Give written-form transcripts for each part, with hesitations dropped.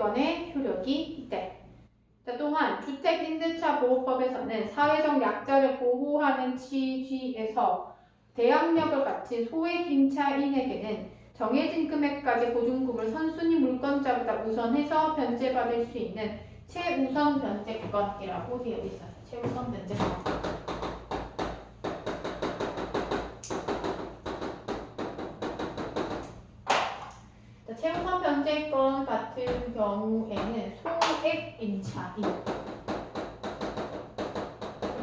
변제권의 효력이 있대. 자, 또한 주택임대차보호법에서는 사회적 약자를 보호하는 취지에서 대항력을 갖춘 소액 임차인에게는 정해진 금액까지 보증금을 선순위 물권자보다 우선해서 변제받을 수 있는 최우선 변제권이라고 되어 있어요. 최우선 변제권. 최우선 변제권 같은 경우에는 소액 임차인.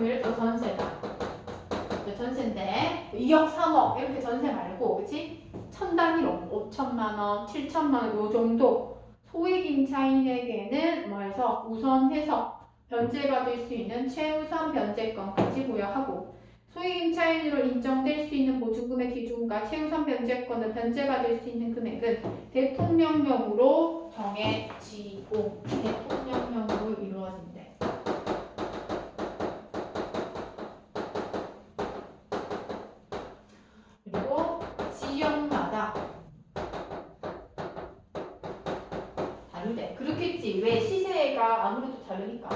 예를 들어 전세다. 전세인데 2억, 3억 이렇게 전세 말고, 그치? 1000단위로 5천만원, 7천만원 요 정도 소액 임차인에게는 뭐해서 우선해서 변제받을 수 있는 최우선 변제권까지 부여하고, 소액 임차인으로 인정될 수 있는 보증금의 기준과 최우선 변제권을 변제받을 수 있는 금액은 대통령령으로 정해지고 대통령령으로 이루어진대. 그리고 지역마다 다르대. 그렇겠지. 왜? 시세가 아무래도 다르니까.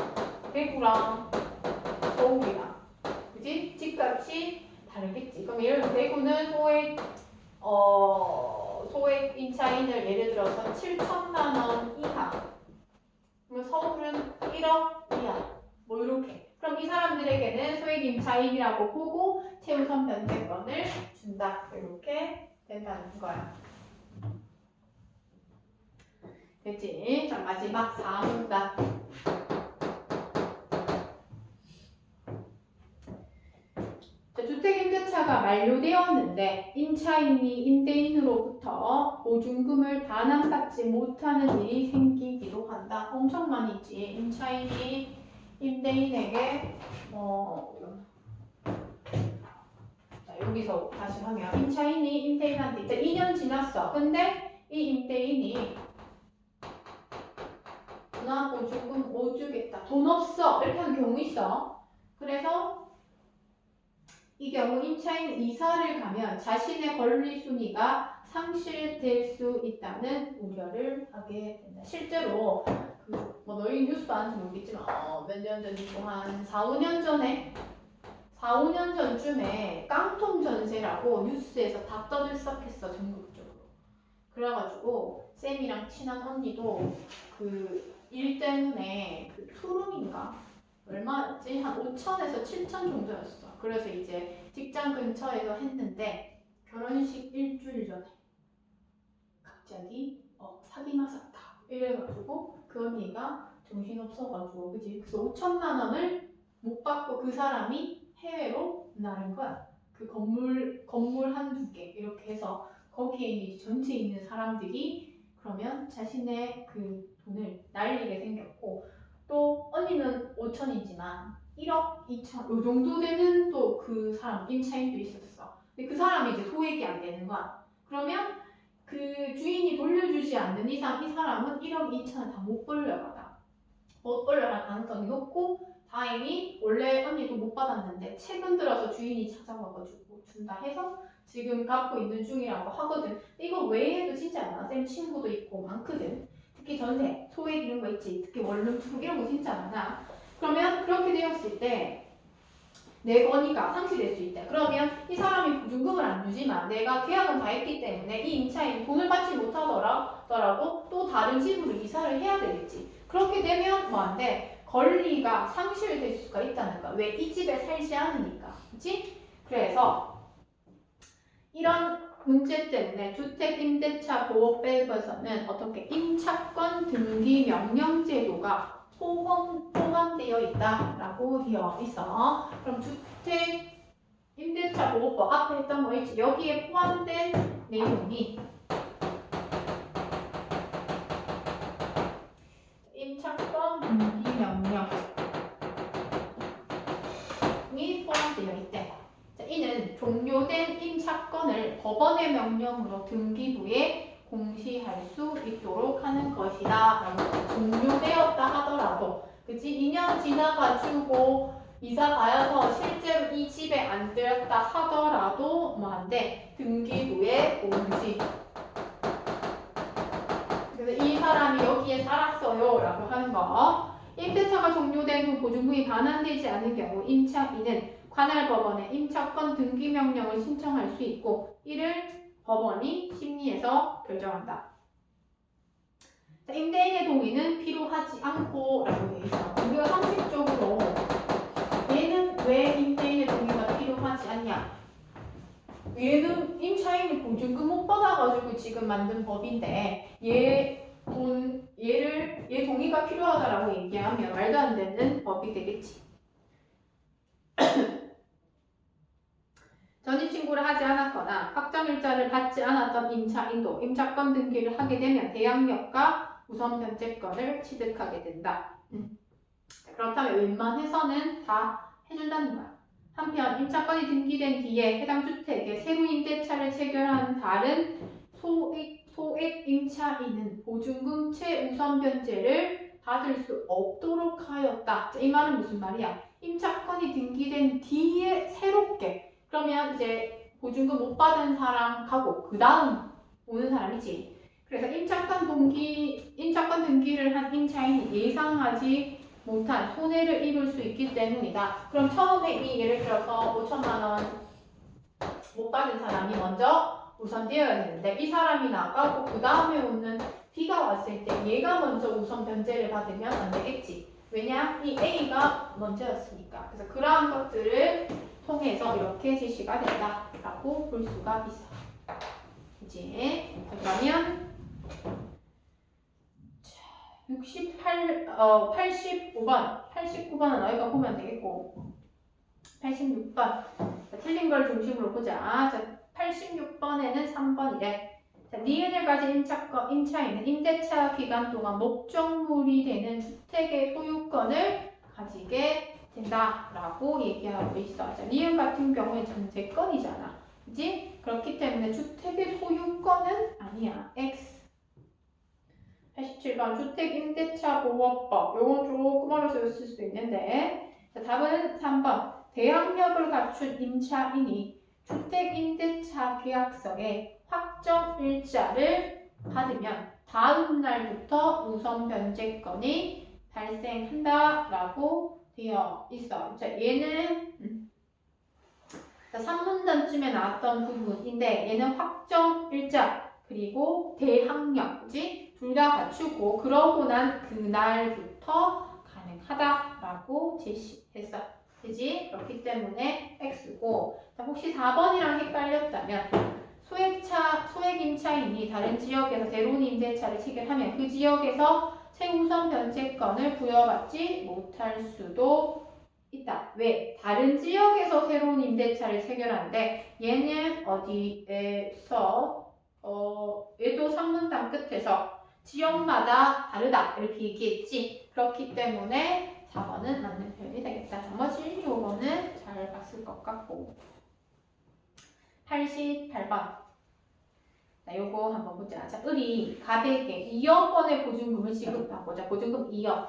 대구랑 서울이랑, 그지? 집값이 다르겠지. 그럼 예를 들어 대구는 소액 임차인을 예를 들어서 7천만 원 이하, 그러면 서울은 1억 이하, 뭐 이렇게. 그럼 이 사람들에게는 소액 임차인이라고 보고 최우선 변제권을 준다. 이렇게 된다는 거야. 됐지? 자, 마지막 4문단. 주택임대차가 만료되었는데 임차인이 임대인으로부터 보증금을 반환받지 못하는 일이 생기기도 한다. 엄청 많이 있지. 임차인이 임대인에게 자, 여기서 다시 하면 임차인이 임대인한테 이제 2년 지났어. 근데 이 임대인이 나 보증금 못 주겠다. 돈 없어. 이렇게 하는 경우 있어. 그래서 이 경우 임차인은 이사를 가면 자신의 권리순위가 상실될 수 있다는 우려를 하게 된다. 실제로 너희 뉴스 봤는지 모르겠지만 몇 년 전이고 한 4, 5년 전에 4, 5년 전쯤에 깡통 전세라고 뉴스에서 다 떠들썩했어. 전국적으로. 그래가지고 쌤이랑 친한 언니도 그 일 때문에 그 투룸인가? 얼마였지? 한 5천에서 7천 정도였어. 그래서 이제 직장 근처에서 했는데 결혼식 일주일 전에 갑자기 사기만 샀다 이래가지고 그 언니가 정신없어가지고, 그치? 그래서 5천만 원을 못 받고 그 사람이 해외로 나른 거야. 그 건물 한두 개 이렇게 해서 거기에 이제 전체에 있는 사람들이 그러면 자신의 그 돈을 날리게 생겼고, 또 언니는 5천이지만 1억 2천 요 정도 되는 또 그 사람 임차인도 있었어. 근데 그 사람이 이제 소액이 안 되는 거야. 그러면 그 주인이 돌려주지 않는 이상 이 사람은 1억 2천을 다 못 돌려받아. 못 돌려갈 가능성이 높고, 다행히 원래 언니도 못 받았는데 최근 들어서 주인이 찾아와가지고 준다 해서 지금 갚고 있는 중이라고 하거든. 이거 외에도 진짜 많아. 쌤 친구도 있고 많거든. 특히 전세, 소액 이런 거 있지. 특히 원룸, 투룸 이런 거 진짜 많아. 그러면 그렇게 되었을 때 내 권리가 상실될 수 있다. 그러면 이 사람이 보증금을 안 주지만 내가 계약은 다 했기 때문에 이 임차인이 돈을 받지 못하더라도 또 다른 집으로 이사를 해야 되겠지. 그렇게 되면 뭐 안 돼? 권리가 상실될 수가 있다는 거야. 왜? 이 집에 살지 않으니까. 그치? 그래서 이런 문제 때문에 주택임대차보호법에서는 어떻게 임차권 등기 명령 제도가 포함되어 있다라고 되어 있어. 그럼 주택임대차보호법 앞에 했던 거 있지? 여기에 포함된 내용이 임차권 등기 명령이 포함되어 있대. 자, 이는 종료된 임차권을 법원의 명령으로 등기부에 공시할 수 있도록 하는 것이다. 라고. 종료되었다 하더라도, 그치? 2년 지나가지고 이사 가서 실제로 이 집에 안 들었다 하더라도 뭐 안 돼? 등기부에 공시. 그래서 이 사람이 여기에 살았어. 라고 하는 거. 임대차가 종료된 후 보증금이 반환되지 않은 경우 임차인은 관할 법원에 임차권 등기 명령을 신청할 수 있고 이를 법원이 심리해서 결정한다. 자, 임대인의 동의는 필요하지 않고 라고 되어 있어. 우리가 상식적으로 얘는 왜 임대인의 동의가 필요하지 않냐? 얘는 임차인이 보증금 못 받아가지고 지금 만든 법인데 얘 동의가 필요하다라고 얘기하면 말도 안 되는 법이 되겠지. 전입신고를 하지 않았거나 확정일자를 받지 않았던 임차인도 임차권 등기를 하게 되면 대항력과 우선변제권을 취득하게 된다. 그렇다면 웬만해서는 다 해준다는 거야. 한편 임차권이 등기된 뒤에 해당 주택에 새로 임대차를 체결한 다른 소액 임차인은 보증금 최우선 변제를 받을 수 없도록 하였다. 이 말은 무슨 말이야? 임차권이 등기된 뒤에 새롭게 그러면 이제 보증금 못 받은 사람 가고 그 다음 오는 사람이지. 그래서 임차권 등기를 한 임차인이 예상하지 못한 손해를 입을 수 있기 때문이다. 그럼 처음에 이 예를 들어서 5천만 원 못 받은 사람이 먼저 우선 되어야 되는데 이 사람이 나가고 그 다음에 오는 B가 왔을 때 얘가 먼저 우선 변제를 받으면 안 되겠지. 왜냐? 이 A가 먼저였으니까. 그래서 그러한 것들을 통해서 이렇게 제시가 된다라고 볼 수가 있어. 이제 그러면 89번은 너희가 보면 되겠고 86번 틀린 걸 중심으로 보자. 자, 86번에는 3번이래. 자, 니은을 가진 임차인은 임대차 기간 동안 목적물이 되는 주택의 소유권을 가지게 된다라고 얘기하고 있어. 자, 니은 같은 경우에 전세권이잖아. 그지? 그렇기 때문에 주택의 소유권은 아니야. X. 87번 주택임대차보호법. 요건 조금 어려서 쓸 수도 있는데 자, 답은 3번. 대항력을 갖춘 임차인이 주택임대차 계약서에 확정일자를 받으면 다음 날부터 우선 변제권이 발생한다라고 되어 있어. 자, 얘는 3문단쯤에 나왔던 부분인데 얘는 확정일자 그리고 대항력, 그지? 둘 다 갖추고 그러고 난 그날부터 가능하다라고 제시했어. 그지? 그렇기 때문에 X고 자, 혹시 4번이랑 헷갈렸다면 소액 임차인이 다른 지역에서 새로운 임대차를 체결하면 그 지역에서 최우선 변제권을 부여받지 못할 수도 있다. 왜? 다른 지역에서 새로운 임대차를 체결하는데 얘는 어디에서 얘도 상문단 끝에서 지역마다 다르다 이렇게 얘기했지. 그렇기 때문에 4번은 맞는 표현이 되겠다. 나머지 요거는 잘 봤을 것 같고 88번 자, 요거 한번 보자. 자, 을이 갑에게 2억 원의 보증금을 지급하고자 보증금 2억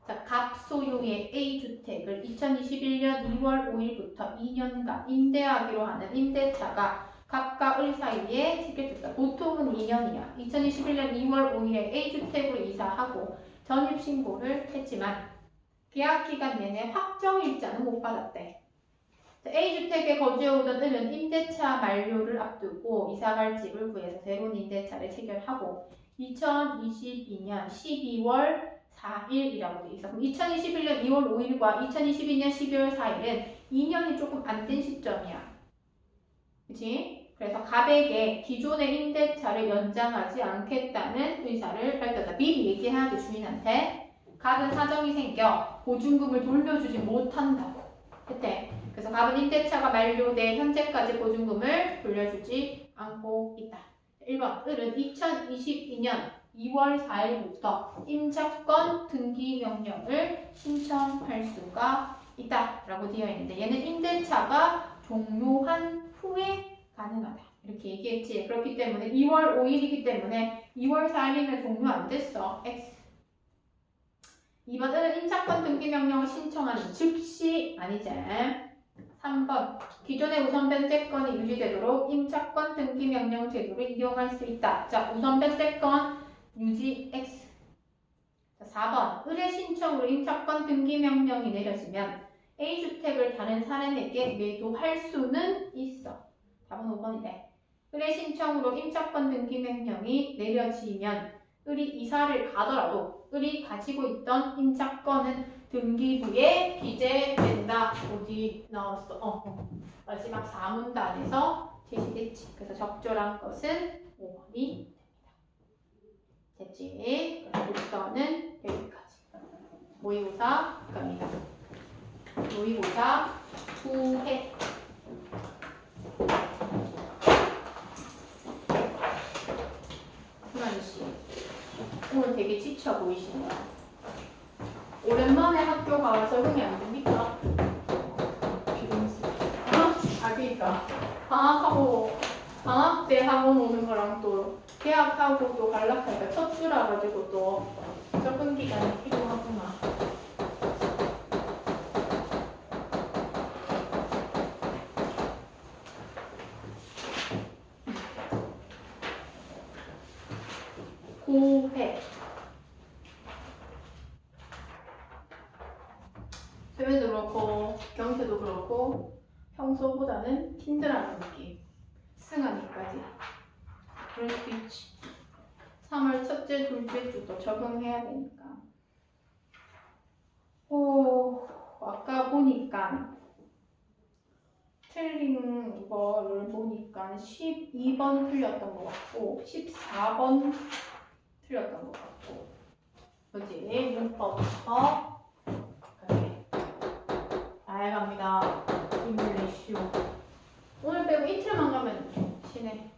자, 갑 소유의 A주택을 2021년 2월 5일부터 2년간 임대하기로 하는 임대차가 갑과 을 사이에 체결됐다. 보통은 2년이야. 2021년 2월 5일에 A주택으로 이사하고 전입신고를 했지만 계약기간 내내 확정일자는 못 받았대. A주택에 거주해오던 을은 임대차 만료를 앞두고 이사갈 집을 구해서 새로운 임대차를 체결하고 2022년 12월 4일이라고 돼 있어. 그럼 2021년 2월 5일과 2022년 12월 4일은 2년이 조금 안 된 시점이야. 그치? 그래서 갑에게 기존의 임대차를 연장하지 않겠다는 의사를 밝혔다. 미리 얘기해야지 주인한테. 갑은 사정이 생겨 보증금을 돌려주지 못한다고 했대. 그래서 갑은 임대차가 만료돼 현재까지 보증금을 돌려주지 않고 있다. 1번 을은 2022년 2월 4일부터 임차권 등기 명령을 신청할 수가 있다 라고 되어 있는데 얘는 임대차가 종료한 후에 가능하다 이렇게 얘기했지. 그렇기 때문에 2월 5일이기 때문에 2월 4일이면 종료 안 됐어. X. 2번은 임차권 등기 명령을 신청하는 즉시 아니지. 3번 기존의 우선 변제권이 유지되도록 임차권 등기 명령 제도를 이용할 수 있다. 자, 우선 변제권 유지 X. 자, 의뢰 신청으로 임차권 등기 명령이 내려지면 A주택을 다른 사람에게 매도할 수는 있어. 답은 5번이네. 의뢰 신청으로 임차권 등기 명령이 내려지면 을이 이사를 가더라도 을이 가지고 있던 임차권은 등기부에 기재된다. 어디 나왔어? 마지막 4문단에서 제시됐지. 그래서 적절한 것은 5번이 됩니다. 됐지? 그래서 독서는 여기까지. 모의고사 갑니다. 모의고사 9회. 승환씨, 오늘 되게 지쳐 보이시네요. 오랜만에 학교 가서 적응이 안 됩니까? 그러니까 방학 때 학원 오는 거랑 또 개학하고 또 갈락하니까 첫 주라 가지고 또 적응 기간이 필요하구나. 고회. 수면도 그렇고 경태도 그렇고 평소보다는 힘들어하는 느낌. 승하기까지. 그럴 수 있지. 3월 첫째, 둘째 주도 적응해야 되니까. 아까 보니까 틀린 거를 보니까 12번 틀렸던 것 같고 14번 틀렸던 것 같고 그지? 문법부터 그래. 나야갑니다. 인글리쉬. 오늘 빼고 이틀만 가면 쉬네.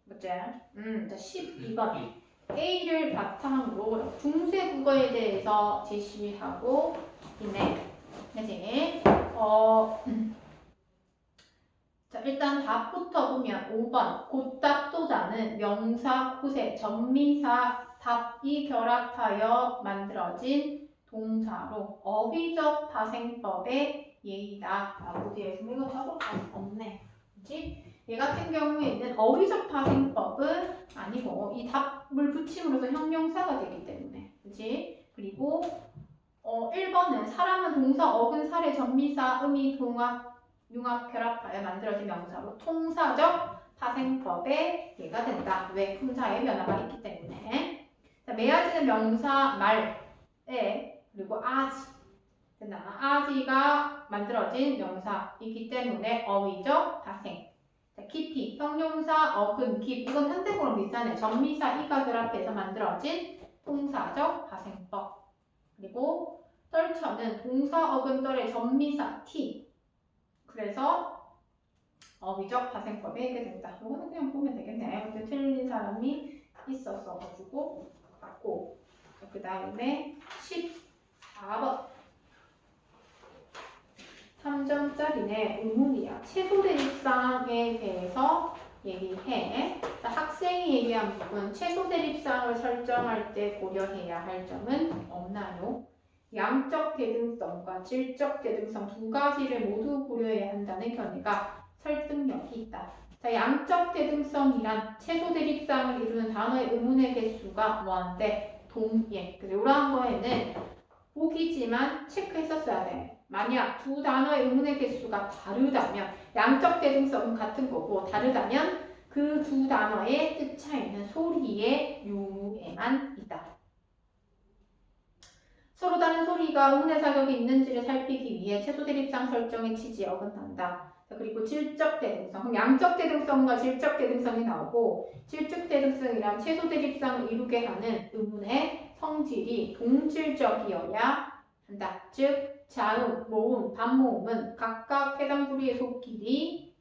맞지? 자 12번 A를 바탕으로 중세 국어에 대해서 제시하고 있네. 그지? 자, 일단 답부터 보면 5번 곧답도자는 명사, 후세, 전미사, 답이 결합하여 만들어진 동사로 어휘적 파생법의 예이다 라고 되어 있으면 이거 적을 거 없네. 그치? 얘 같은 경우에는 어휘적 파생법은 아니고 이 답을 붙임으로써 형용사가 되기 때문에 그치? 그리고 1번은 사람은 동사, 어근, 사례, 전미사, 의미, 동학, 융합, 결합하여 만들어진 명사로 통사적 파생법의 예가 된다. 왜? 품사의 변화가 있기 때문에. 자, 매아지는 명사, 말에 그리고 아지. 아지가 만들어진 명사이기 때문에 어휘적 파생. 자, 깊이, 형용사, 어근, 깊. 이건 현대고랑 비슷하네. 전미사, 이가 결합해서 만들어진 통사적 파생법. 그리고 떨쳐는 동사, 어근, 떨의 전미사, t. 그래서 어휘적 파생법에 있게 된다. 이거는 그냥 보면 되겠네. 근데 틀린 사람이 있었어가지고 맞고. 그 다음에 14번 3점짜리네. 의문이야. 최소대립상에 대해서 얘기해. 학생이 얘기한 부분 최소대립상을 설정할 때 고려해야 할 점은 없나요? 양적 대등성과 질적 대등성 두 가지를 모두 고려해야 한다는 견해가 설득력이 있다. 자, 양적 대등성이란 최소 대립상을 이루는 단어의 의문의 개수가 뭐한데 동일. 그래서 이러한 거에는 보기지만 체크했었어야 돼. 만약 두 단어의 의문의 개수가 다르다면 양적 대등성은 같은 거고 다르다면 그 두 단어의 뜻 차이는 소리의 유무에만 있다. 서로 다른 소리가 의문의 자격이 있는지를 살피기 위해 최소 대립상 설정의 취지에 어긋난다. 그리고 질적 대등성, 그럼 양적 대등성과 질적 대등성이 나오고 질적 대등성이란 최소 대립상을 이루게 하는 의문의 성질이 동질적이어야 한다. 즉 자음, 모음, 반모음은 각각 해당 부리의 소리끼리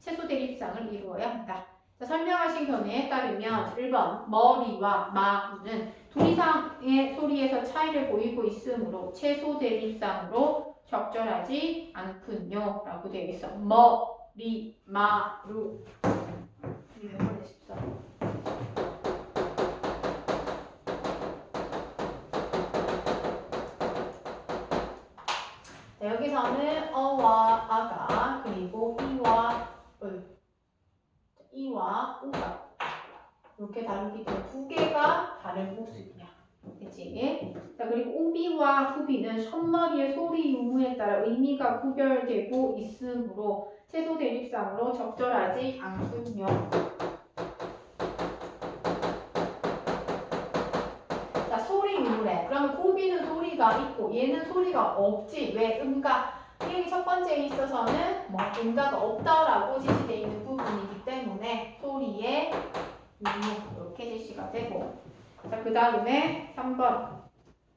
최소 대립상을 이루어야 한다. 자, 설명하신 견해에 따르면 1번 머리와 마는 둘 이상의 소리에서 차이를 보이고 있으므로 최소 대립상으로 적절하지 않군요 라고 되어 있어. 머리, 마루. 자, 여기서는 어와 아가 그리고 이와 우가 이렇게 다루기 때문에 두 개가 다른 모습이야. 그치? 자, 그리고 오비와 후비는 첫머리의 소리 유무에 따라 의미가 구별되고 있으므로 채소 대립상으로 적절하지 않군요. 자, 소리 유무래. 그러면 고비는 소리가 있고 얘는 소리가 없지. 왜? 음가. 여기 첫 번째에 있어서는 뭐 음가가 없다라고 제시되어 있는 부분이기 때문에 소리의 유무 이렇게 제시가 되고. 자, 그 다음에 3번.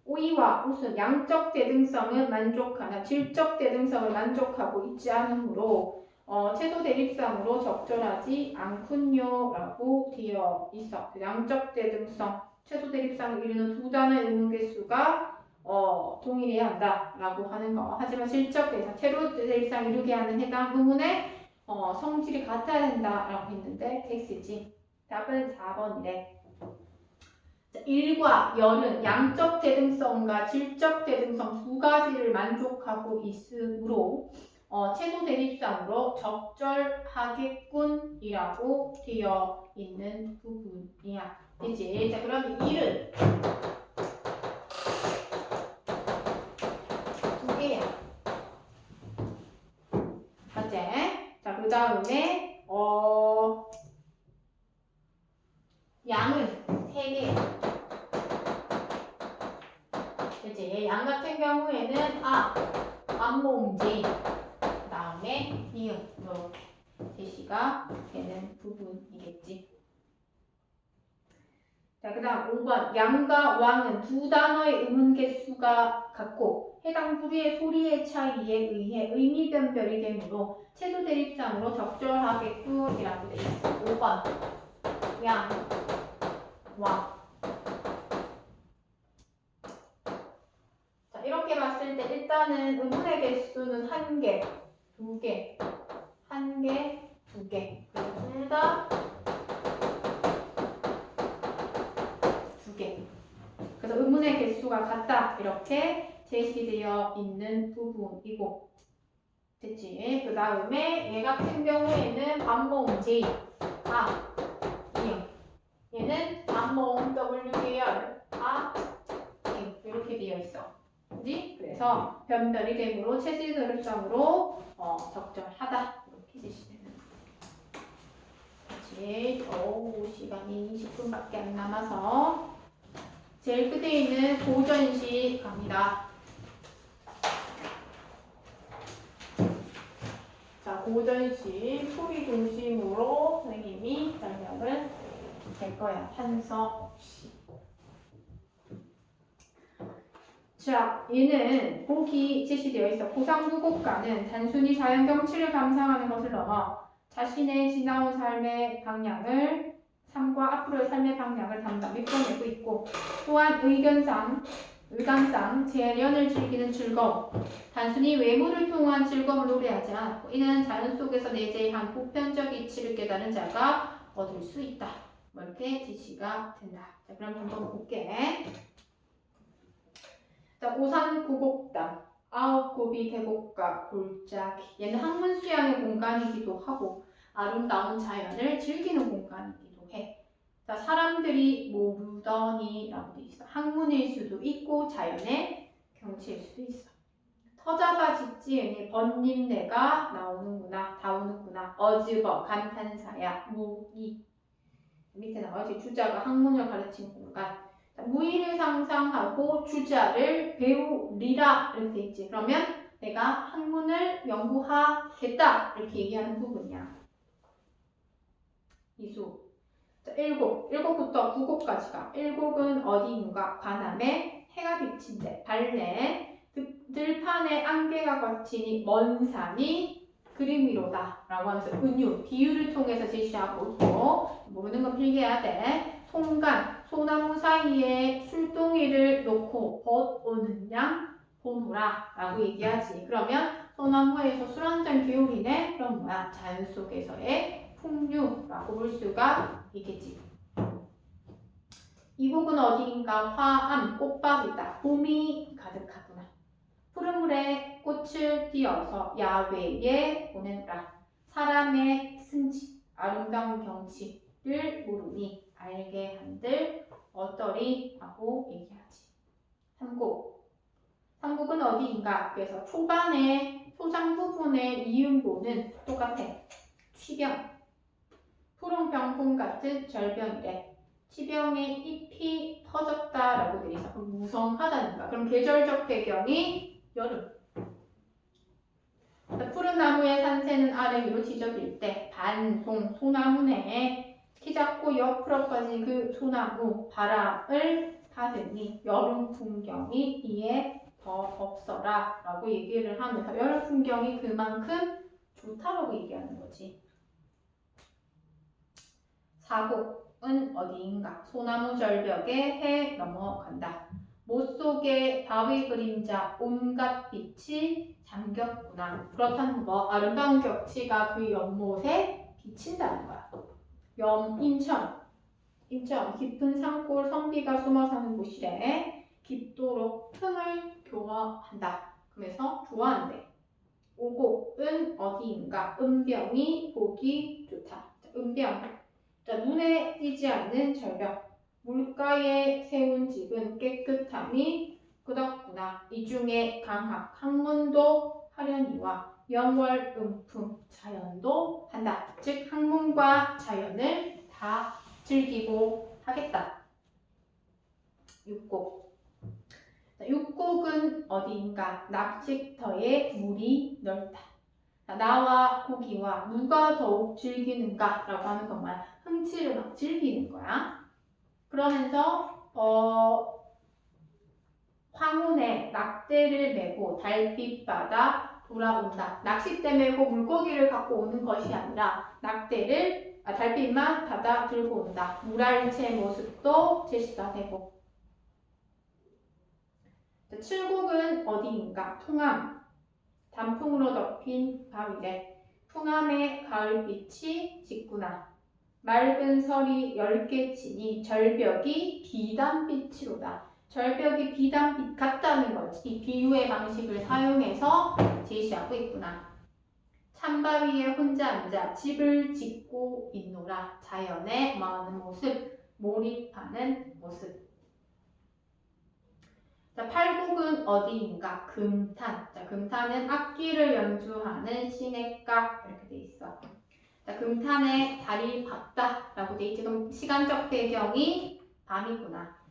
오이와 옷은 양적 대등성을 만족하나 질적 대등성을 만족하고 있지 않으므로 채소 대립상으로 적절하지 않군요 라고 되어 있어. 양적 대등성, 채소 대립상을 이루는 두 단어의 의문 개수가 동일해야 한다 라고 하는 거. 하지만 질적 대상, 채소 대립상 이루게 하는 해당 의문의 성질이 같아야 된다 라고 했는데 X지. 답은 4번이래. 일과 열은 양적 대등성과 질적 대등성 두 가지를 만족하고 있으므로 채소 대립상으로 적절하겠군이라고 되어 있는 부분이야. 그치? 자, 그럼 일은 두 개야. 맞지? 자, 그 다음에 양은 세 개야. 그치? 양 같은 경우에는 앞몸지, 그 다음에 니은 이렇게 제시가 되는 부분이겠지. 자, 그 다음 5번. 양과 왕은 두 단어의 의문 개수가 같고 해당 부류의 소리의 차이에 의해 의미 변별이 되므로 채소 대립상으로 적절하겠군이라고 되어 있어. 5번. 양, 왕. 이렇게 봤을 때 일단은 의문의 개수는 1개, 2개, 1개, 2개. 그리고 둘 다 2개. 그래서 의문의 개수가 같다. 이렇게 제시되어 있는 부분이고. 됐지? 그 다음에 얘 같은 경우에는 반모음 J, 얘는 반모음 W 계열, 이렇게 되어 있어. 그지? 그래서 변별이 되므로 채식 대립상으로 적절하다. 이렇게 제시되는 거지. 시간이 20분밖에 안 남아서 제일 끝에 있는 고전시 갑니다. 자, 고전시 소리 중심으로 선생님이 설명을 될 거야. 한서씨. 자, 얘는 보기 제시되어 있어. 고상무곡가는 단순히 자연 경치를 감상하는 것을 넘어 자신의 지나온 삶의 방향을 삶과 앞으로의 삶의 방향을 담담히 풀어내고 있고 또한 의감상 재련을 즐기는 즐거움, 단순히 외모를 통한 즐거움을 노래하지 않고 이는 자연 속에서 내재한 보편적 이치를 깨달은 자가 얻을 수 있다. 뭐 이렇게 제시가 된다. 자, 그럼 한번 볼게. 자, 고산구곡당, 아홉고비 계곡가 골짜기. 얘는 학문 수양의 공간이기도 하고 아름다운 자연을 즐기는 공간이기도 해. 자, 사람들이 모르더니라고 돼 있어. 학문일 수도 있고 자연의 경치일 수도 있어. 터잡아 짓지으니 번님내가 나오는구나. 어즈버 감탄사야. 무이. 밑에 나와야지. 주자가 학문을 가르치는 공간. 무의를 상상하고 주자를 배우리라 이렇게 돼 있지. 그러면 내가 학문을 연구하겠다 이렇게 얘기하는 부분이야. 이수. 자, 1곡부터 9곡까지가. 1곡은 어디인가? 관함에 해가 비친데 발레 들판에 안개가 걷히니 먼 산이 그림 위로다 라고 하면서 은유, 비유를 통해서 제시하고 있고 모르는 건 필기해야 돼. 송간, 소나무 사이에 술동이를 놓고 벗오는 양 보노라 라고 얘기하지. 그러면 소나무에서 술 한잔 기울이네? 그럼 뭐야? 자연 속에서의 풍류라고 볼 수가 있겠지. 이 곡은 어디인가? 화암, 꽃밭이다. 봄이 가득하구나. 푸른 물에 꽃을 띄어서 야외에 보내노라. 사람의 승지, 아름다운 경치를 모르니 알게 한들 어떠리 하고 얘기하지. 3곡 어디인가? 그래서 초반에 소장 부분의 이음보는 똑같아. 취병. 푸른병풍 같은 절병이래. 치병의 잎이 터졌다라고 돼 있어. 그럼 무성하다니까. 그럼 계절적 배경이 여름. 푸른 나무의 산새는 아래 위로 지적일 때 반송 소나무네. 키 작고 옆으로 퍼진 그 소나무 바람을 받으니 여름 풍경이 이에 더 없어라 라고 얘기를 하면서 여름 풍경이 그만큼 좋다라고 얘기하는 거지. 사곡은 어디인가? 소나무 절벽에 해 넘어간다. 못 속에 바위 그림자 온갖 빛이 잠겼구나. 그렇다는 거 아름다운 격치가 그 연못에 비친다는 거야. 인천 깊은 산골 선비가 숨어 사는 곳이래. 깊도록 흥을 교화한다. 그래서 좋아한대. 오곡은 어디인가? 은병이 보기 좋다. 은병. 자, 눈에 띄지 않는 절벽. 물가에 세운 집은 깨끗함이 끝없구나. 이 중에 강학, 학문도 하려니와 영월, 음풍, 자연도 한다. 즉 학문과 자연을 다 즐기고 하겠다. 육곡. 자, 육곡은 어디인가? 낙식터에 물이 넓다. 자, 나와 고기와 누가 더욱 즐기는가? 라고 하는 건 뭐야? 흥치를 막 즐기는 거야. 그러면서 황혼에 낙대를 메고 달빛바다 돌아온다. 낚싯대 메고 물고기를 갖고 오는 것이 아니라 달빛만 받아 들고 온다. 물알체 모습도 제시가 되고. 칠곡은 어디인가? 풍암. 단풍으로 덮인 바위래. 풍암의 가을빛이 짙구나. 맑은 설이 10개 치니 절벽이 비단빛이로다. 절벽이 비단빛 같다는 거지. 이 비유의 방식을 사용해서 제시하고 있구나. 찬바위에 혼자 앉아 집을 짓고 있노라. 자연에 마는 모습, 몰입하는 모습. 자, 팔곡은 어디인가? 금탄. 자, 금탄은 악기를 연주하는 시냇가 이렇게 돼 있어. 자, 금탄에 달이 밝다라고 돼 있지. 그럼 시간적 배경이 밤이구나.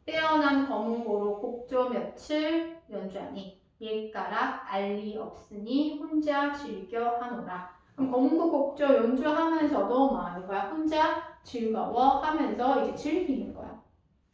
빼어난 검은고로 곡조 며칠 연주하니 옛가락 알리 없으니 혼자 즐겨 하노라. 그럼 검은고 곡조 연주하면서도 뭐 하는 거야? 혼자 즐거워하면서 이제 즐기는 거야.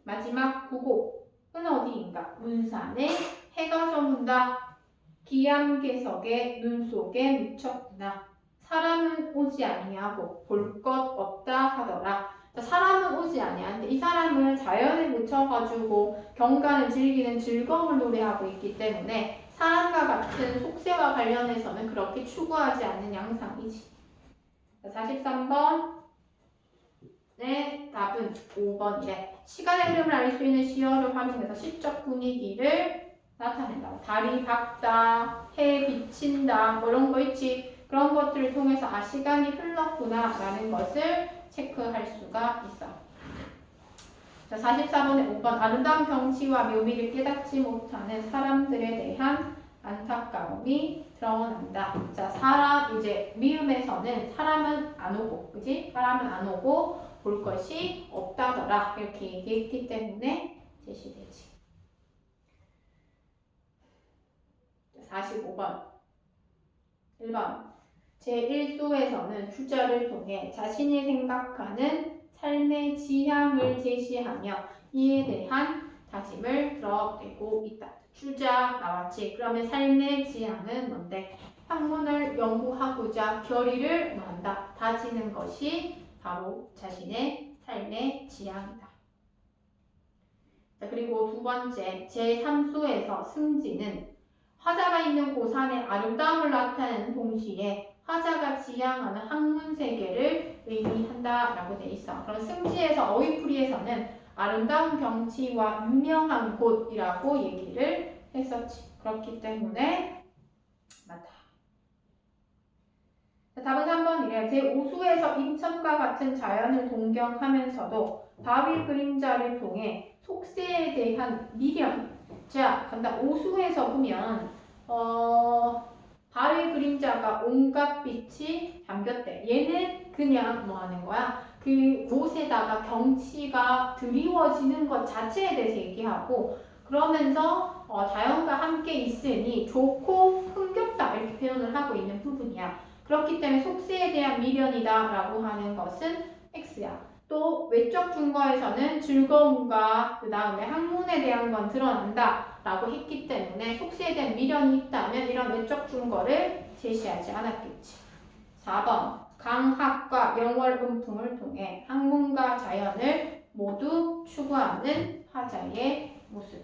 마지막 구곡은 어디인가? 문산에 해가 저문다. 기암괴석에 눈 속에 묻혔구나. 사람은 오지 아니하고 볼 것 없다 하더라. 사람은 오지 아니하는데 이 사람은 자연에 묻혀가지고 경관을 즐기는 즐거움을 노래하고 있기 때문에 사람과 같은 속세와 관련해서는 그렇게 추구하지 않는 양상이지. 43번 네, 답은 5번이래. 시간의 흐름을 알 수 있는 시어를 활용해서 시적 분위기를 나타낸다. 달이 밝다, 해 비친다, 뭐 이런 거 있지. 그런 것들을 통해서 아, 시간이 흘렀구나 라는 것을 체크할 수가 있어. 자, 44번에 5번 아름다운 경치와 묘미를 깨닫지 못하는 사람들에 대한 안타까움이 드러난다. 자, 이제 미음에서는 사람은 안 오고, 그지? 사람은 안 오고 볼 것이 없다더라. 이렇게 얘기했기 때문에 제시되지. 45번. 1번. 제1수에서는 주자를 통해 자신이 생각하는 삶의 지향을 제시하며 이에 대한 다짐을 드러내고 있다. 주자 나왔지. 그러면 삶의 지향은 뭔데? 학문을 연구하고자 결의를 한다. 다지는 것이 바로 자신의 삶의 지향이다. 자, 그리고 두 번째, 제3수에서 승지는 화자가 있는 고산의 아름다움을 나타내는 동시에 화자가 지향하는 학문 세계를 의미한다라고 돼 있어. 그럼 승지에서 어휘풀이에서는 아름다운 경치와 유명한 곳이라고 얘기를 했었지. 그렇기 때문에 맞다. 자, 답은 3번이래. 제5수에서 인천과 같은 자연을 동경하면서도 바위 그림자를 통해 속세에 대한 미련, 자, 간다. 오수에서 보면 달의 그림자가 온갖 빛이 담겼대. 얘는 그냥 뭐 하는 거야? 그 곳에다가 경치가 드리워지는 것 자체에 대해서 얘기하고 그러면서 자연과 함께 있으니 좋고 흥겹다 이렇게 표현을 하고 있는 부분이야. 그렇기 때문에 속세에 대한 미련이다 라고 하는 것은 X야. 또 외적 증거에서는 즐거움과 그 다음에 학문에 대한 건 드러난다 라고 했기 때문에 속세에 대한 미련이 있다면 이런 외적 증거를 제시하지 않았겠지. 4번 강학과 영월음풍을 통해 학문과 자연을 모두 추구하는 화자의 모습.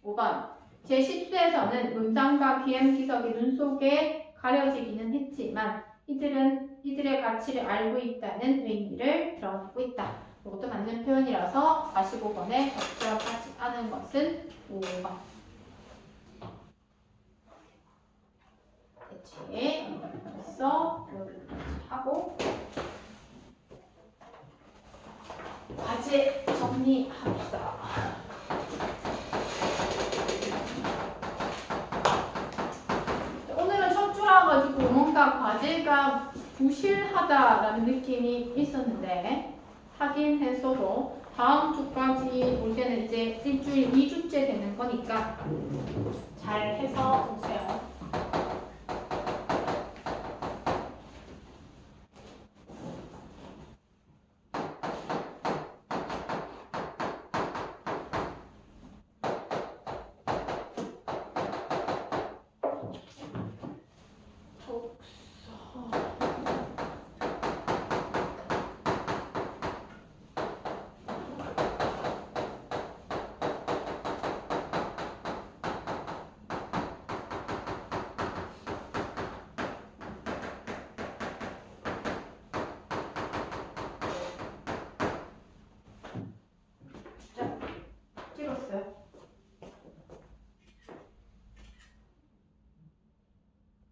5번 제10수에서는 문장과 비행기석이 눈 속에 가려지기는 했지만 이들의 가치를 알고 있다는 의미를 드러내고 있다. 이것도 맞는 표현이라서 45번에 적절하지 않은 것은 5번. 대체 그래서 여기까지 하고 과제 정리합시다. 오늘은 첫 주라 가지고 뭔가 과제가 부실하다라는 느낌이 있었는데 하긴 했어도 다음 주까지 올 때는 이제 일주일 2주째 되는 거니까 잘 해서 오세요.